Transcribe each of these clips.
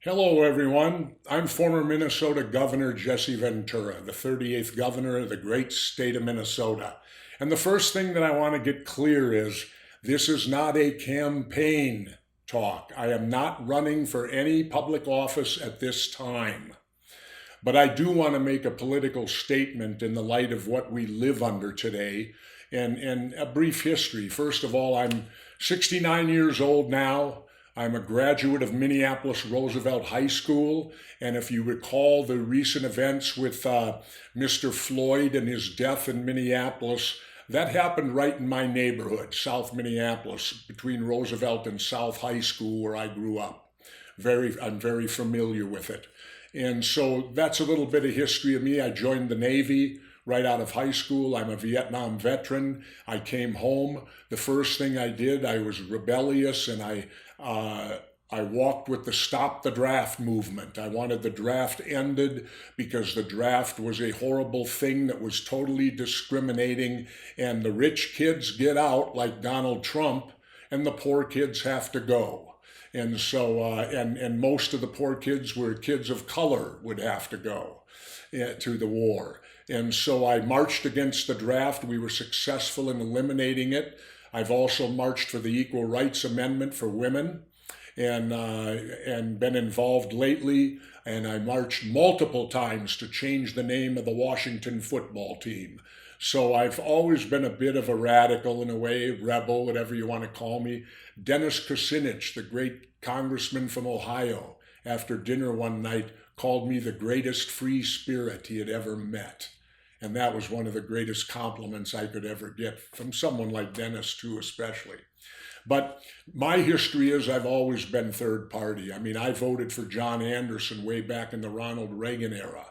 Hello, everyone. I'm former Minnesota Governor Jesse Ventura, the 38th governor of the great state of Minnesota. And the first thing that I want to get clear is this is not a campaign talk. I am not running for any public office at this time. But I do want to make a political statement in the light of what we live under today and a brief history. First of all, I'm 69 years old now. I'm a graduate of Minneapolis Roosevelt High School. And if you recall the recent events with Mr. Floyd and his death in Minneapolis, that happened right in my neighborhood, South Minneapolis, between Roosevelt and South High School, where I grew up. I'm very familiar with it. And so that's a little bit of history of me. I joined the Navy right out of high school. I'm a Vietnam veteran. I came home. The first thing I did, I was rebellious, and I walked with the Stop the Draft movement. I wanted the draft ended because the draft was a horrible thing that was totally discriminating, and the rich kids get out like Donald Trump, and the poor kids have to go. And so, and most of the poor kids were kids of color would have to go to the war. And so I marched against the draft. We were successful in eliminating it. I've also marched for the Equal Rights Amendment for women, and been involved lately. And I marched multiple times to change the name of the Washington football team. So I've always been a bit of a radical in a way, rebel, whatever you want to call me. Dennis Kucinich, the great congressman from Ohio, after dinner one night, called me the greatest free spirit he had ever met. And that was one of the greatest compliments I could ever get from someone like Dennis, too, especially. But my history is I've always been third party. I mean, I voted for John Anderson way back in the Ronald Reagan era.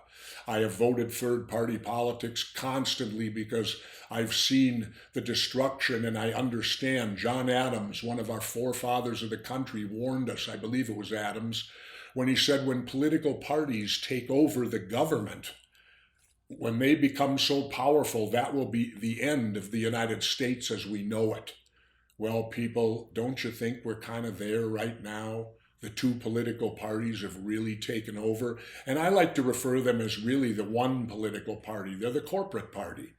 I have voted third party politics constantly because I've seen the destruction, and I understand. John Adams, one of our forefathers of the country, warned us, I believe it was Adams, when he said when political parties take over the government, when they become so powerful, that will be the end of the United States as we know it. Well, people, don't you think we're kind of there right now? The two political parties have really taken over. And I like to refer them as really the one political party. They're the corporate party.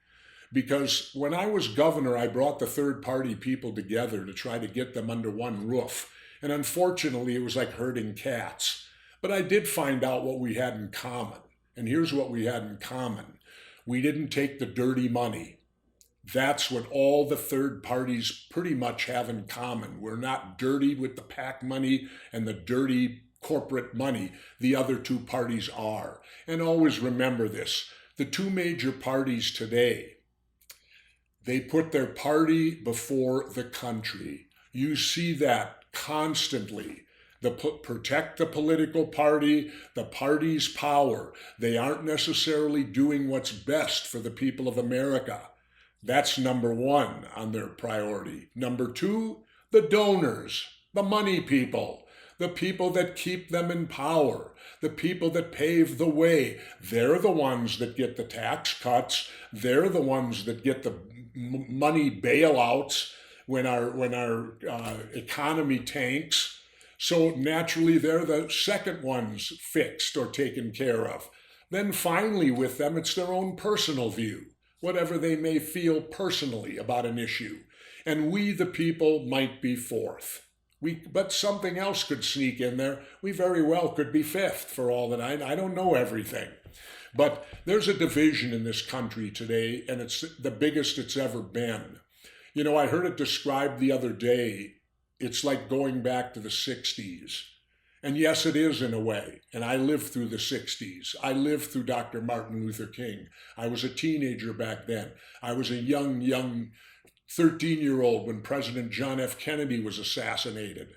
Because when I was governor, I brought the third party people together to try to get them under one roof. And unfortunately, it was like herding cats. But I did find out what we had in common. And here's what we had in common. We didn't take the dirty money. That's what all the third parties pretty much have in common. We're not dirty with the PAC money and the dirty corporate money. The other two parties are. And always remember this. The two major parties today, they put their party before the country. You see that constantly. Protect the political party, the party's power. They aren't necessarily doing what's best for the people of America. That's number one on their priority. Number two, the donors, the money people, the people that keep them in power, the people that pave the way. They're the ones that get the tax cuts. They're the ones that get the money bailouts when our economy tanks. So naturally, they're the second ones fixed or taken care of. Then finally with them, it's their own personal view, whatever they may feel personally about an issue. And we, the people, might be fourth. But something else could sneak in there. We very well could be fifth for all that I don't know everything. But there's a division in this country today, and it's the biggest it's ever been. You know, I heard it described the other day. It's like going back to the 60s. And yes, it is in a way. And I lived through the 60s. I lived through Dr. Martin Luther King. I was a teenager back then. I was a young 13-year-old when President John F. Kennedy was assassinated.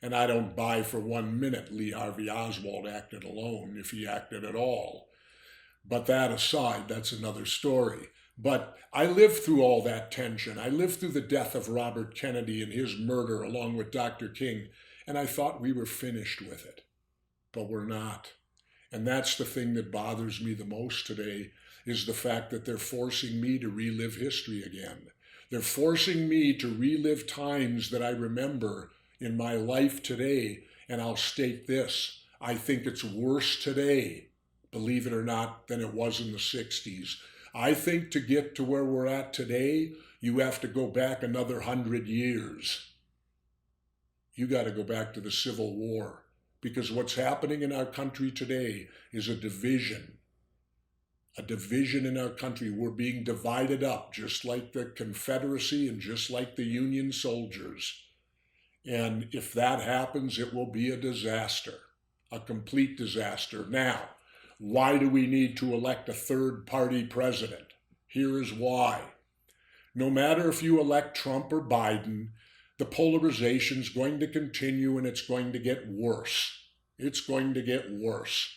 And I don't buy for 1 minute Lee Harvey Oswald acted alone, if he acted at all. But that aside, that's another story. But I lived through all that tension. I lived through the death of Robert Kennedy and his murder along with Dr. King. And I thought we were finished with it, but we're not. And that's the thing that bothers me the most today, is the fact that they're forcing me to relive history again. They're forcing me to relive times that I remember in my life today. And I'll state this. I think it's worse today, believe it or not, than it was in the 60s. I think to get to where we're at today, you have to go back another 100 years. You got to go back to the Civil War, because what's happening in our country today is a division. A division in our country. We're being divided up, just like the Confederacy and just like the Union soldiers. And if that happens, it will be a disaster, a complete disaster. Now, why do we need to elect a third-party president? Here is why. No matter if you elect Trump or Biden, the polarization is going to continue and it's going to get worse. It's going to get worse.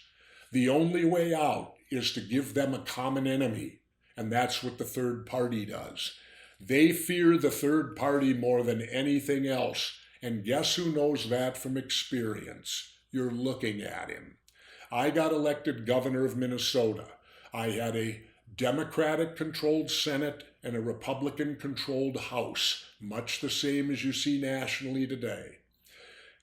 The only way out is to give them a common enemy, and that's what the third party does. They fear the third party more than anything else, and guess who knows that from experience? You're looking at him. I got elected governor of Minnesota. I had a Democratic-controlled Senate and a Republican-controlled House, much the same as you see nationally today.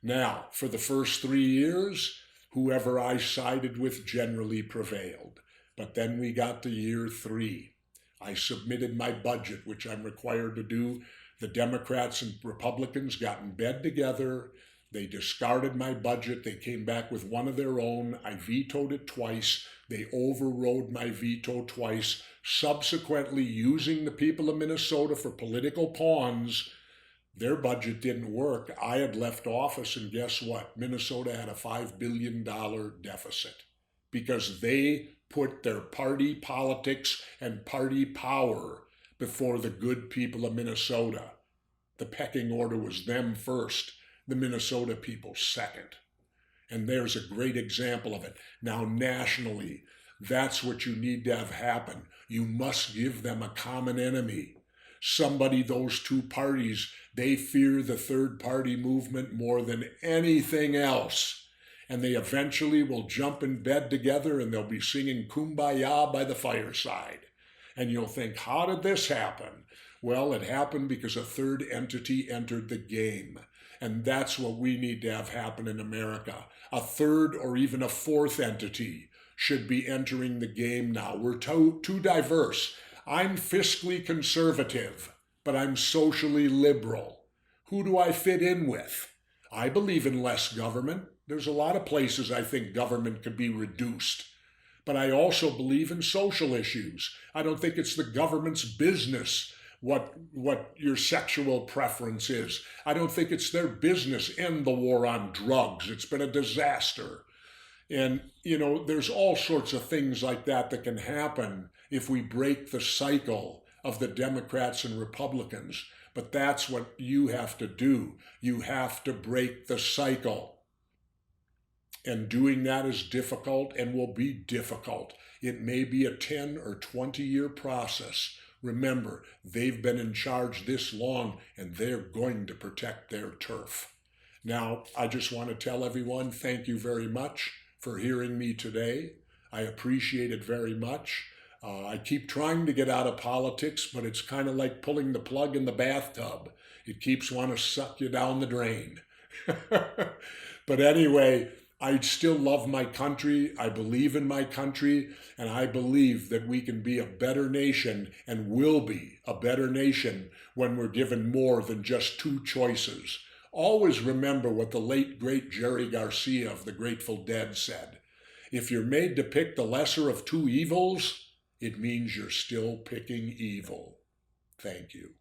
Now, for the first 3 years, whoever I sided with generally prevailed. But then we got to year 3. I submitted my budget, which I'm required to do. The Democrats and Republicans got in bed together. They discarded my budget. They came back with one of their own. I vetoed it twice. They overrode my veto twice. Subsequently, using the people of Minnesota for political pawns, their budget didn't work. I had left office, and guess what? Minnesota had a $5 billion deficit because they put their party politics and party power before the good people of Minnesota. The pecking order was them first, the Minnesota people second. And there's a great example of it. Now, nationally, that's what you need to have happen. You must give them a common enemy. Somebody, those two parties, they fear the third party movement more than anything else. And they eventually will jump in bed together and they'll be singing Kumbaya by the fireside. And you'll think, how did this happen? Well, it happened because a third entity entered the game. And that's what we need to have happen in America. A third or even a fourth entity should be entering the game now. We're too diverse. I'm fiscally conservative, but I'm socially liberal. Who do I fit in with? I believe in less government. There's a lot of places I think government could be reduced. But I also believe in social issues. I don't think it's the government's business what your sexual preference is. I don't think it's their business. End the war on drugs. It's been a disaster. And, there's all sorts of things like that can happen if we break the cycle of the Democrats and Republicans. But that's what you have to do. You have to break the cycle. And doing that is difficult and will be difficult. It may be a 10 or 20-year process. Remember, they've been in charge this long and they're going to protect their turf. Now, I just want to tell everyone, thank you very much for hearing me today. I appreciate it very much. I keep trying to get out of politics, but it's kind of like pulling the plug in the bathtub. It keeps wanting to suck you down the drain. But anyway, I still love my country. I believe in my country, and I believe that we can be a better nation and will be a better nation when we're given more than just two choices. Always remember what the late, great Jerry Garcia of the Grateful Dead said. If you're made to pick the lesser of two evils, it means you're still picking evil. Thank you.